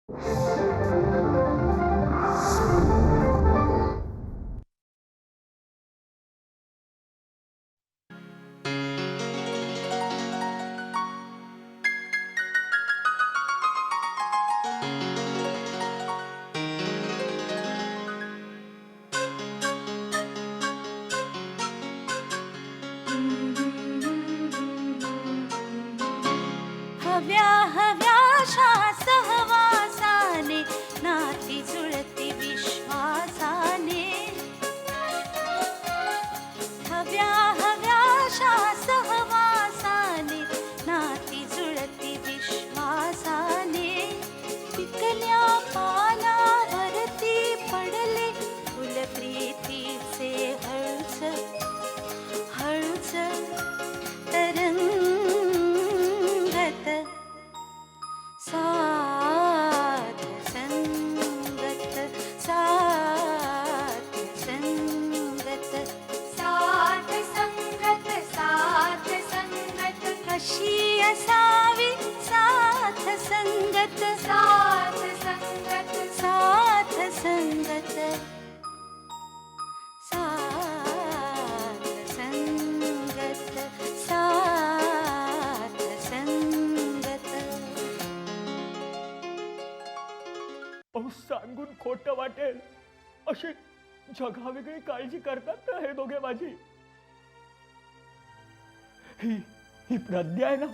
हव्या हव्याशा सहवासाने नाती जुळती विश्वासाने हव्या हव्याशा सहवासाने नाती जुळती विश्वासाने पिकल्या पानावरती पडले फुल प्रीतीचे हळूच हळूच तरंगत साथ संगत साथ संगत साथ संगत साथ संगत अशी असावी साथ संगत साथ संगत साथ संगत साथ संगत साथ संगत. अहो सांगून खोटं वाटेल अशी जगावेगळी काळजी करतात ना हे दोघे माझी. ही ही प्रज्ञा आहे ना,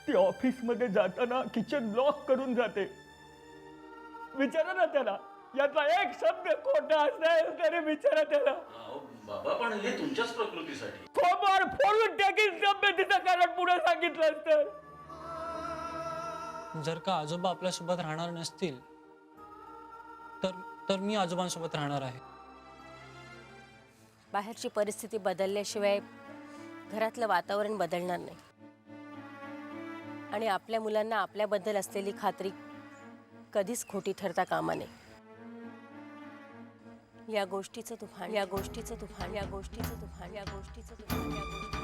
ती ऑफिस मध्ये जाताना किचन लॉक करून जाते. विचारा ना त्याला, यातला एक शब्द खोटा असेल तरी विचारा त्याला. बाबा पण हे तुमच्याच प्रकृतीसाठी. फोनवर फोडून टाकीन तब्येतीचं कारण पुढे सांगितलं तर. जर का आजोबा आपल्यासोबत राहणार नसतील तर मी आजोबांसोबत राहणार आहे. बाहेरची परिस्थिती बदलल्याशिवाय घरातलं वातावरण बदलणार नाही. आणि आपल्या मुलांना आपल्याबद्दल असलेली खात्री कधीच खोटी ठरता कामा नये. या गोष्टीचं तुफान या गोष्टीचं तुफान या गोष्टीचं तुफान या गोष्टीचं तुफान या गोष्टीचं तुफान.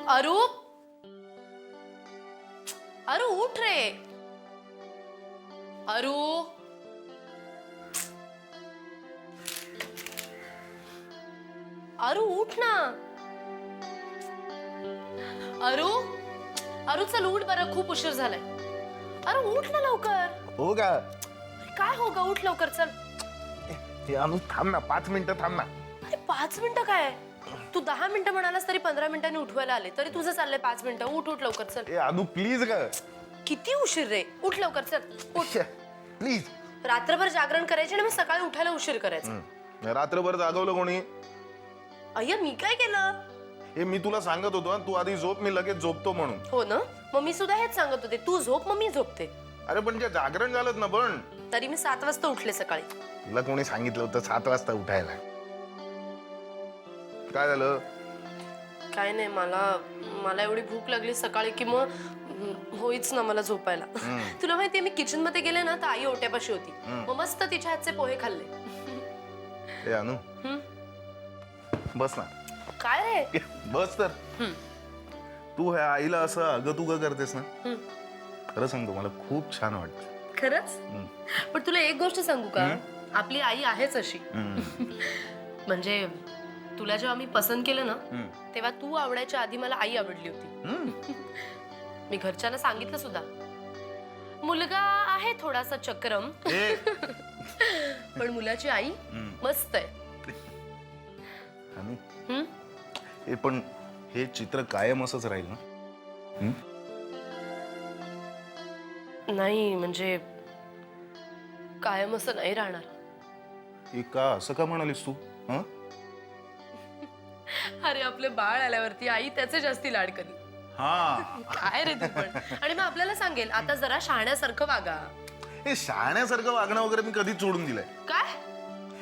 अरू अरू उठ रे. अरू अरू उठ ना. अरू अरू चल उठ बरं, खूप उशीर झालाय. अरे उठ ना लवकर. हो का? काय हो ग, उठ लवकर चल. अनु थांब ना, 5 मिनिटं थांब ना. अरे 5 मिनिटं काय, तू 10 मिनिटं म्हणालास तरी 15 मिनिटांनी उठवायला आले, तरी तुझं चाललंय 5 मिनिटं. उठ उठ लवकर चल. अनु प्लीज ग. किती उशीर रे, उठ लवकर चल उठ. प्लीज. रात्रभर जागरण करायचे आणि मग सकाळी उठायला उशीर करायचा. रात्रभर जागवलं कोणी? अय्या मी काय केलं? हे मी तुला सांगत होतो, तू आधी झोप, मी लगेच झोपतो म्हणून. हो ना, मग मी सुद्धा हेच सांगत होते, तू झोप मग मी झोपते. अरे पण जे जागरण झालं ना, पण तरी मी 7 वाजता उठले सकाळी. तुला कोणी सांगितलं होतं 7 वाजता उठायला? काय झालं? काय नाही, मला एवढी भूक लागली सकाळी की मग होईच ना मला झोपायला. तुला माहितीये मी किचन मध्ये गेले ना तर आई ओट्यापाशी होती. मग मस्त तिच्या हातचे पोहे खाल्ले. ए अनु बस ना. काय रे? बस तर. तू ह्या आईला असं अगतुग करतेस ना, खरं सांगतो मला खूप छान वाटतं. खरंच? पण तुला एक गोष्ट सांगू का, आपली आई आहेच अशी. म्हणजे तुला जेव्हा मी पसंत केलं ना तेव्हा तू आवडायच्या आधी मला आई आवडली होती. मी घरच्यांना सांगितलं सुद्धा. मुलगा आहे थोडासा चक्रम पण मुलाची आई मस्त आहे. पण हे चित्र कायम असंच राहील ना? नाही म्हणजे कायम असं नाही राहणार. का असं का म्हणालीस तू? अरे आपले बाळ आल्यावरती आई त्याचे जास्ती लाड करी. काय रे तू पण. आणि मग आपल्याला सांगेल आता जरा शहाण्यासारखं वागा. हे शहाण्यासारखं वागणं वगैरे मी कधीच सोडून दिलंय. काय?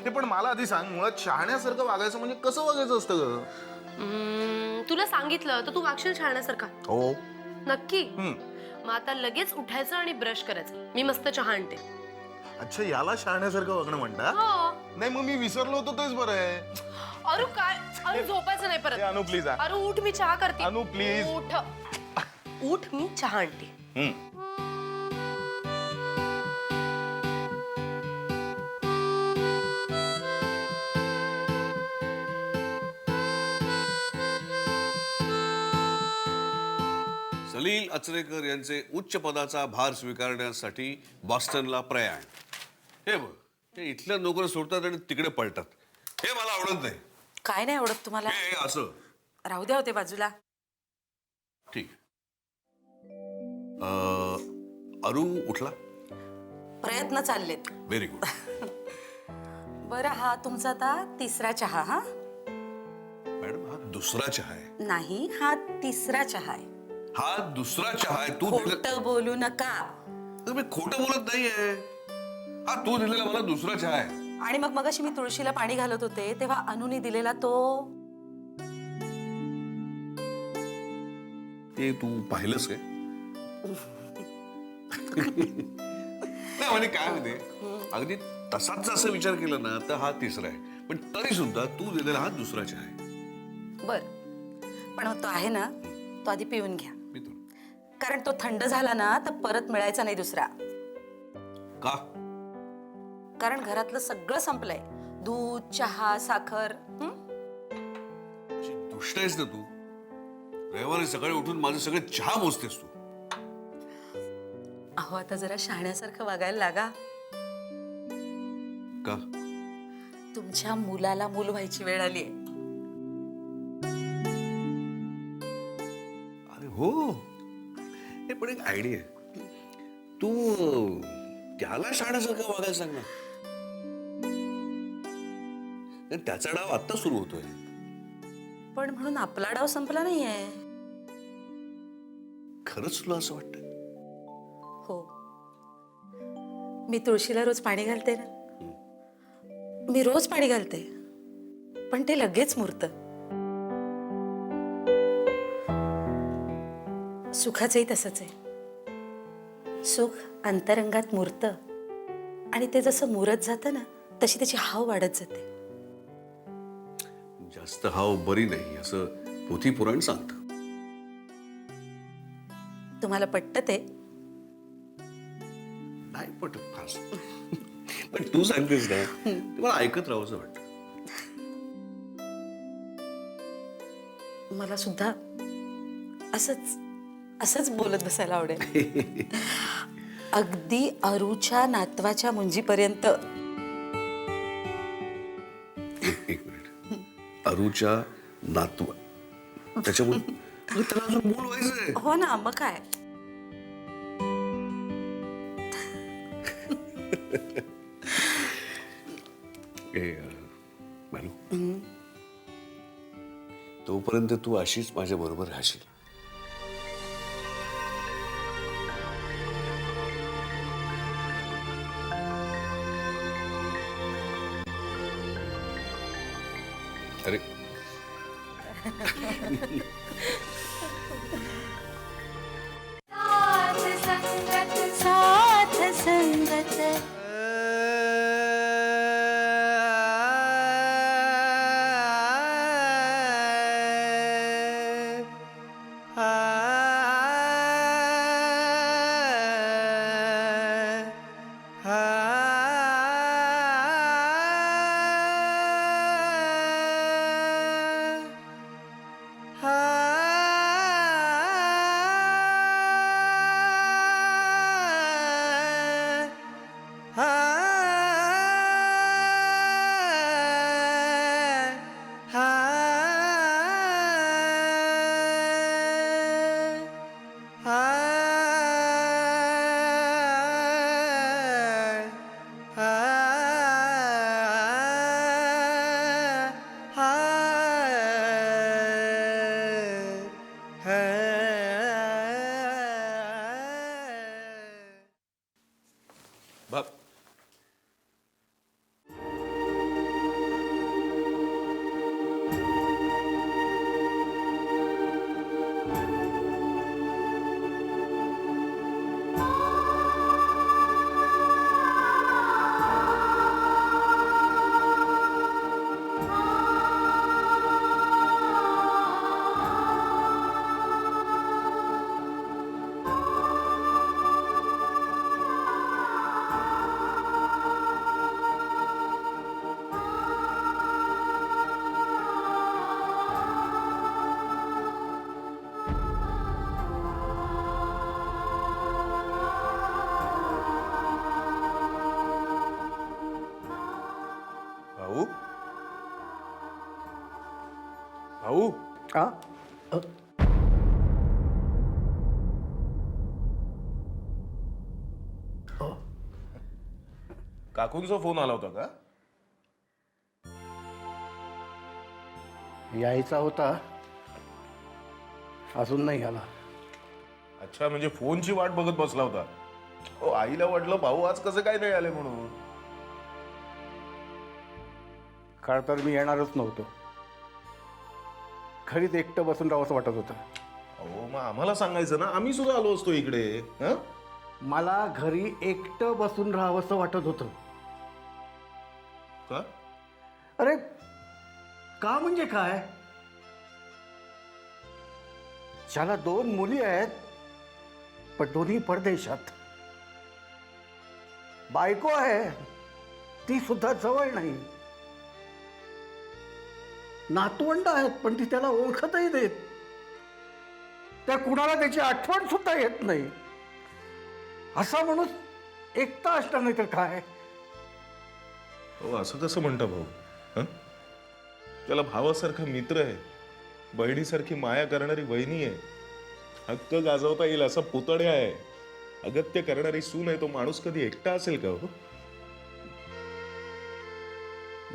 हे पण मला आधी सांग, मुळात शहाण्यासारखं वागायचं म्हणजे कसं वागायचं असतं ग? तुला सांगितलं तर तू वागशील छाण्यासारखा. हो. नक्की. मग आता लगेच उठायचं आणि ब्रश करायचं. मी मस्त चहा आणते. अच्छा, याला शहाण्यासारखं वागणं म्हणता? हो. नाही, मग मी विसरलो होतो तेच बरं आहे. अरे काय, अरे झोपायचं नाही ए, परत. अनु प्लीज. अरे उठ, मी चहा करते. अनु प्लीज. उठ, मी चहा आणते. सलील अचरेकर यांचे उच्च पदाचा भार स्वीकारण्यासाठी बॉस्टनला प्रयाण. हे बघ, हे इथल्या नोकर सोडतात आणि तिकडे पळतात. हे मला आवडत नाही. काय नाही आवडत तुम्हाला? हे असं राहू द्या होते बाजूला. ठीक. अरू उठला? प्रयत्न चाललेत. Very good. बरं, हा तुमचा आता तिसरा चहा. हा मॅडम, हा दुसरा चहा आहे. नाही, हा तिसरा चहा आहे. हा दुसरा चहा आहे. तू खोटं बोलू नका. मी खोटं बोलत नाहीये. हा तू दिलेला मला दुसरा चहा आहे. आणि मग मगाशी मी तुळशीला पाणी घालत होते तेव्हा अनुनी दिलेला तो. ते तू पाहिलंस काय? नाही म्हणजे काय माहितीये, अगदी तसाच असं विचार केला ना तर हा तिसरा आहे, पण तरी सुद्धा तू दिलेला हा दुसरा चहा आहे. बर, पण तो आहे ना, तो आधी पिऊन घ्या. मी तो कारण तो थंड झाला ना तर परत मिळायचा नाही दुसरा. का? कारण घरातलं सगळं संपलंय. दूध, चहा, साखर. अशी दुष्ट आहेस ना तू. रविवारी सकाळी उठून माझं सगळं चहा मोजतेस तू. अहो, आता जरा शहाण्यासारखं वागायला लागा. का? तुमच्या मुलाला मूल व्हायची वेळ आलीये. अरे हो, हे पण एक आयडिया आहे. तू त्याला शाळेसारखं वागायला सांग ना. त्याचा डाव आत्ता सुरू होतोय. पण म्हणून आपला डाव संपला नाहीये. खरंच तुला असं वाटतं? हो, मी तुळशीला रोज पाणी घालते ना. मी रोज पाणी घालते, पण ते लगेच मुरतं. सुखाचंही तसंच आहे. सुख अंतरंगात मुरतं आणि ते जसं मुरत जातं ना तशी त्याची हाव वाढत जाते. जास्त हाव बरी नाही असं पोथी पुराण सांगतं. तुम्हाला पटतं ते? नाही पटत फार. पण तू सांगतेस ना, ते मला ऐकत राहावंसं वाटतं. मला सुद्धा असंच असंच बोलत बसायला आवडेल. अगदी अरूच्या नातवाच्या मुंजीपर्यंत. एक मिनिट. अरूच्या नातवा, त्याच्यामुळे त्याला अजून मूल व्हायचंय. हो ना, मग काय. मानू, तोपर्यंत तू अशीच माझ्या बरोबर राहशील. अरे साथ संगत भाऊ का काकूंचा फोन आला होता का? यायचा होता, अजून नाही आला. अच्छा, म्हणजे फोनची वाट बघत बसला होता. ओ, आईला वाटलं भाऊ आज कसं काय नाही आले म्हणून. खरं तर मी येणारच नव्हतो. घरीच एकटं बसून राहावंसं वाटत होतं. अहो, मग आम्हाला सांगायचं ना, आम्ही सुद्धा आलो असतो इकडे. हं? मला घरी एकटं बसून राहावंसं वाटत होतं. का? अरे का म्हणजे काय? ज्याला 2 मुली आहेत, पण दोन्ही परदेशात. बायको आहे, ती सुद्धा जवळ नाही. नातवंड आहेत, पण ती त्याला ओळखतही देत. त्या कुणाला त्याची आठवण सुद्धा येत नाही. असा माणूस एकटा असला नाही तर काय? हो, असं कसं म्हणता भाऊ? हं? त्याला भावासारखा मित्र आहे, बहिणीसारखी माया करणारी वहिनी आहे, हक्क गाजवता येईल असा पुतण्या आहे, अगत्य करणारी सून आहे. तो माणूस कधी एकटा असेल का हो?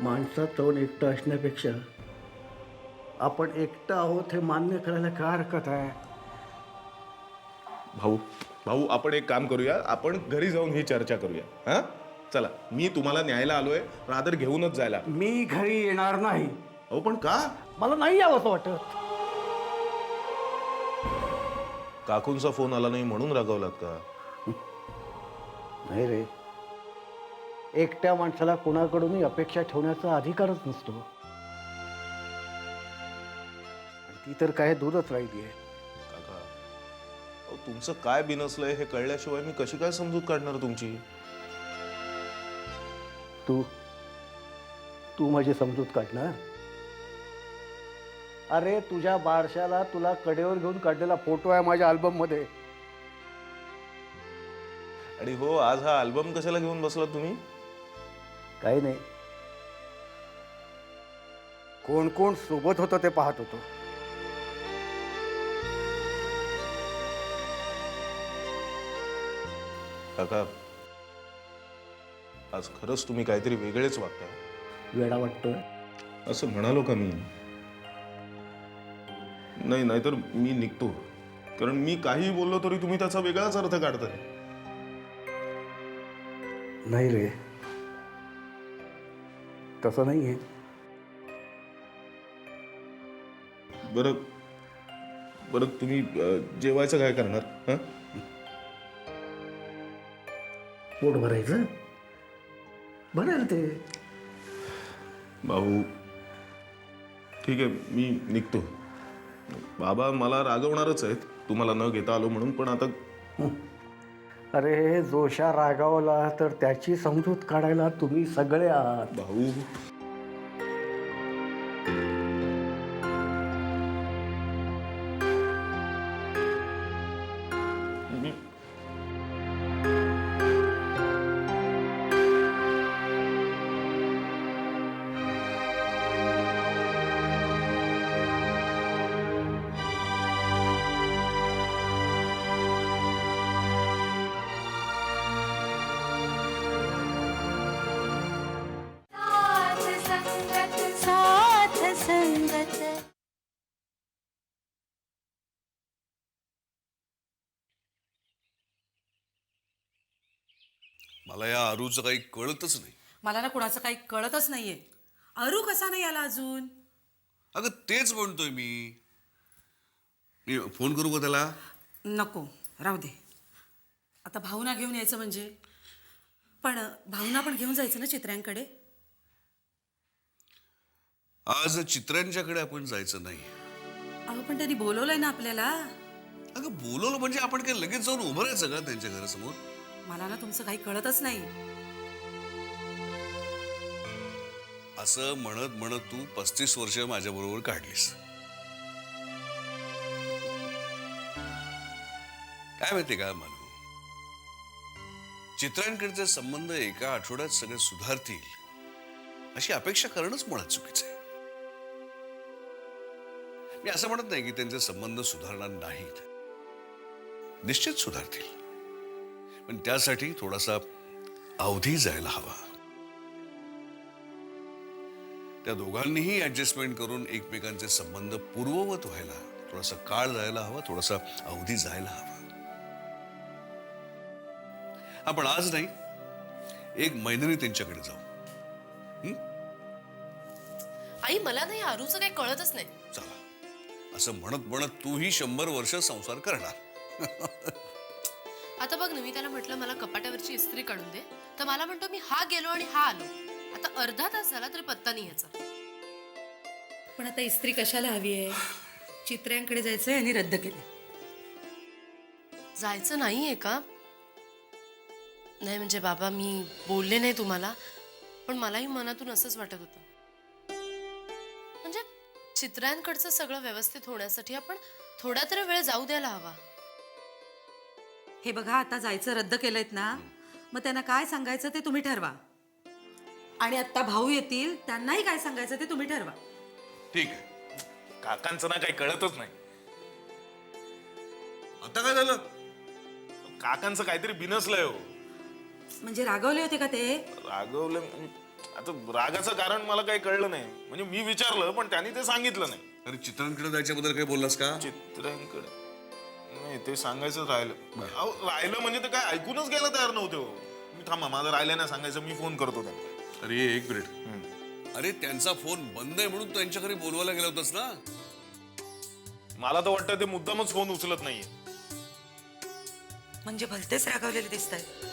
माणसात जाऊन एकटं असण्यापेक्षा आपण एकटं आहोत हे मान्य करायला काय हरकत आहे? भाऊ भाऊ आपण एक काम करूया, आपण घरी जाऊन ही चर्चा करूया. हा, चला, मी तुम्हाला न्यायला आलोय, रादर घेऊनच जायला. मी घरी येणार नाही. अहो, पण का? मला नाही यावंसं वाटत. काकूंचा फोन आला नाही म्हणून रागावलात का? नाही रे, एकट्या माणसाला कोणाकडूनही अपेक्षा ठेवण्याचा अधिकारच नसतो. आणि ती तर काय दूरच राहिली आहे. काका, अहो, तुमचं काय बिनसलंय हे कळल्याशिवाय मी कशी काय समजूत काढणार तुमची? तू माझी समजूत काढणार? अरे तुझ्या बारशाला तुला कडेवर घेऊन काढलेला फोटो आहे माझ्या अल्बम मध्ये. आणि हो, आज हा अल्बम कशाला घेऊन बसला तुम्ही? काही नाही, कोण कोण सोबत होतं ते पाहत होतो. काका, आज खरंच तुम्ही काहीतरी वेगळेच वागता. वेडा वाटतोय? असं म्हणालो का मी? नाही, नाहीतर मी निघतो. कारण मी काही बोललो तरी तुम्ही त्याचा वेगळाच अर्थ काढताय. नाही रे, तसं नाहीये. बरं बरं, तुम्ही जेवायचं काय करणार? हं? पोट भरायचं? भरेल ते. भाऊ, ठीक आहे, मी निघतो. बाबा मला रागवणारच आहेत तुम्हाला न घेता आलो म्हणून, पण आता अरे जोशा रागावला तर त्याची समजूत काढायला तुम्ही सगळे आहात. भाऊ, साथ संगत मला या आरूचं काही कळतच नाही. मला ना कुणाचं काही कळतच नाहीये. अरू कसा नाही आला अजून? अगं तेच म्हणतोय मी. मी फोन करू का त्याला? नको, राहू दे. आता भावना घेऊन यायचं म्हणजे, पण भावना पण घेऊन जायचं ना चित्र्यांकडे. आज चित्रांच्याकडे आपण जायचं नाही. अहो पण त्यांनी बोलवलंय ना आपल्याला. अगं बोलवलं म्हणजे आपण काय लगेच जाऊन उभं राहायचं का त्यांच्या घरासमोर? मला ना तुमचं काही कळतच नाही. असं म्हणत म्हणत तू 35 वर्ष माझ्या बरोबर काढलीस. काय माहिती का मानू, चित्रांकडचे संबंध एका आठवड्यात सगळे सुधारतील अशी अपेक्षा करणंच मुळात चुकीचं आहे. मी असं म्हणत नाही की त्यांचे संबंध सुधारणार नाहीत, निश्चित सुधारतील, पण त्यासाठी थोडासा अवधी जायला हवा. त्या दोघांनीही ऍडजस्टमेंट करून एकमेकांचे संबंध पूर्ववत व्हायला थोडासा काळ जायला हवा, थोडासा अवधी जायला हवा. आपण आज नाही, 1 महिन्याने त्यांच्याकडे जाऊ. आई मला नाही आरूचं काही कळतच नाही. चला, असं म्हणत म्हणत तूही 100 वर्ष संसार करणार. आता बघ ना, मी त्याला म्हटलं मला कपाटावरची इस्त्री काढून दे, तर मला म्हणतो मी हा गेलो आणि हा आलो. आता अर्धा तास झाला तरी पत्ता नाही याचा. पण आता इस्त्री कशाला हवी आहे? चित्र्यांकडे जायचंय आणि रद्द केलं. जायचं नाहीये का? नाही म्हणजे बाबा, मी बोलले नाही तुम्हाला, पण मलाही मनातून असंच वाटत होतं. म्हणजे चित्रांकडचं सगळं व्यवस्थित होण्यासाठी आपण थोडा तरी वेळ जाऊ द्यायला हवा. हे बघा, आता जायचं रद्द केलंयत ना, मग त्यांना काय सांगायचं ते तुम्ही ठरवा. आणि आता भाऊ येतील, त्यांनाही काय सांगायचं ते तुम्ही ठरवा. ठीक आहे. काकांचं ना काही कळतच नाही. आता काय झालं? काकांचं काहीतरी बिनसलंय हो. म्हणजे रागवले होते का ते? रागवलं आता रागाचं कारण मला काही कळलं नाही. म्हणजे मी विचारलं पण त्यांनी ते सांगितलं नाही. अरे चित्रांकडे जायच्याबद्दल काही बोललास का? चित्रांकडे नाही, ते सांगायचं राहिलं. अहो, राहिलं म्हणजे ते काय ऐकूनच घ्यायला तयार नव्हते हो. मी थांबा, माझं राहिलं नाही सांगायचं, मी फोन करतो त्यांना. अरे 1 मिनिट. अरे त्यांचा फोन बंद आहे म्हणून त्यांच्या घरी बोलवायला गेला होतास ना? मला तर वाटतं ते मुद्दामच फोन उचलत नाहीये. म्हणजे भलतेच रागवलेले दिसत आहेत.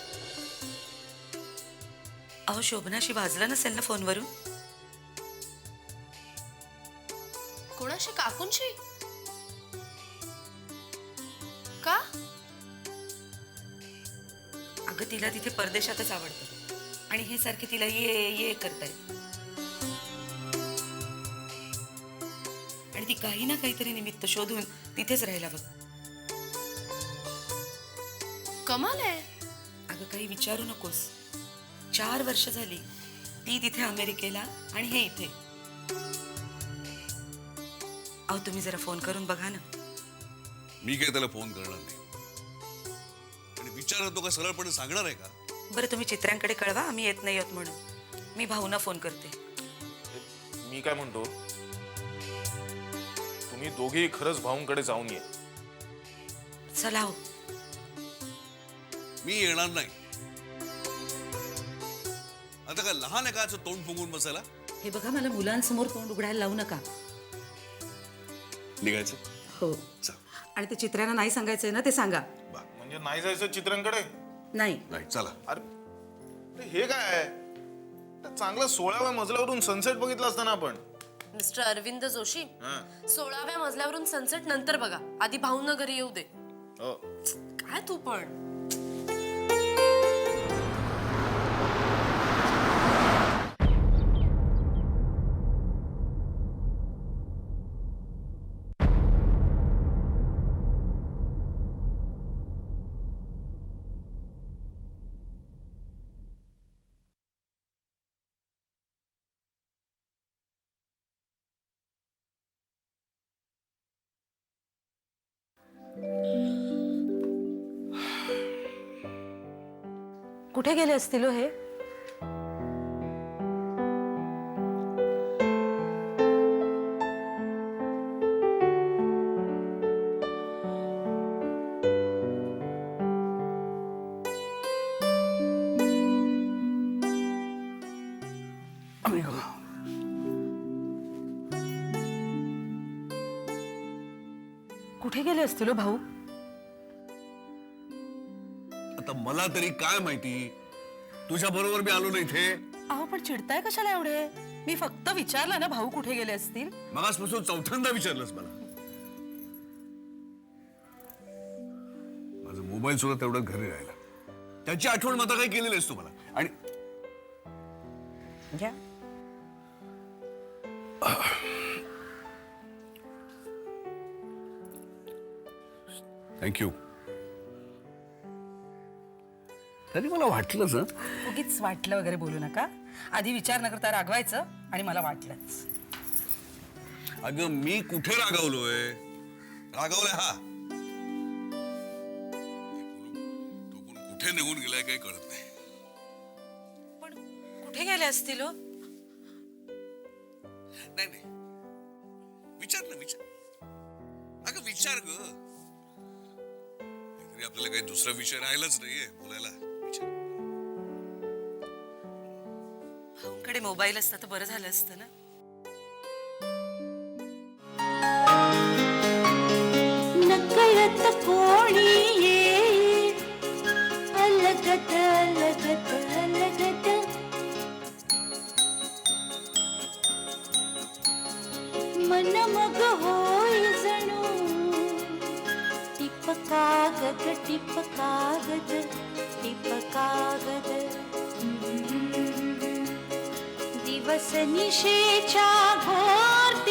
अहो, शोभनाशी वाजलं नसेल ना फोनवरून? कोणाशी? काकूंशी? का? अगं, तिला तिथे परदेशातच आवडतं आणि हे सारखे तिला ये ये करतायत. आणि ती काही ना काहीतरी निमित्त शोधून तिथेच राहायला बघ. कमाल आहे. अगं, काही विचारू नकोस. 4 वर्ष झाली ती तिथे अमेरिकेला आणि हे इथे. अहो, तुम्ही जरा फोन करून बघा ना. मी काय त्याला फोन करणार नाही. आणि विचारत तो का सरळपणे सांगणार आहे का? बरं, तुम्ही चित्रांकडे कळवा आम्ही येत नाही आहोत म्हणून. मी भाऊना फोन करते. मी काय म्हणतो, तुम्ही दोघेही खरंच भाऊंकडे जाऊन ये. चला हो. मी येणार नाही. आता काय लहान आहे का असं तोंड फुगून बसायला? हे बघा, मला मुलांसमोर तोंड उघडायला लावू नका. निघायचं? हो. चल. आणि ते चित्रांना नाही सांगायचंय ना, ते सांगा. म्हणजे नाही जायचं चित्रांकडे? नाही. नाही, चला. अरे हे काय, चांगला 16व्या मजल्यावरून सनसेट बघितला असताना आपण. मिस्टर अरविंद जोशी, 16व्या मजल्यावरून सनसेट नंतर बघा, आधी भाऊंना घरी येऊ दे. काय तू पण. कुठे गेले असतील हो हे? कुठे गेले असतील हो भाऊ? आता मला तरी काय माहिती, तुझ्या बरोबर मी आलो नाही इथे. अहो, पण चिडताय कशाला एवढे? मी फक्त विचारलं ना, भाऊ कुठे गेले असतील. मगासपासून 4थ्यांदा विचारलंस मला. माझा मोबाईल सुद्धा तेवढ्यात घरी राहिला. त्याची आठवण मात्र काही केलेली आहेस तुम्हाला. आणि घ्या. थँक्यू. तरी मला वाटलंच ना. उगीच वाटलं वगैरे बोलू नका. आधी विचार न करता रागवायचं आणि मला वाटलंच. अगं मी कुठे रागवलोय? रागवलंय हा. तो कोण कुठे निघून गेलाय काही कळत नाही. पण कुठे गेले असतील हो? नाही नाही, विचार ना, विचार. अगं विचार ग. तरी आपल्याला काही दुसरा विषय राहिलाच नाहीये बोलायला. विचार. भाऊंकडे मोबाईल असता तर बरं झालं असतं ना. नकळत कोणी येईल अलगत अलगत अलगत मन मग होई जणू टिप कागद टिप कागद टिप कागद दिवस निशेच्या घोर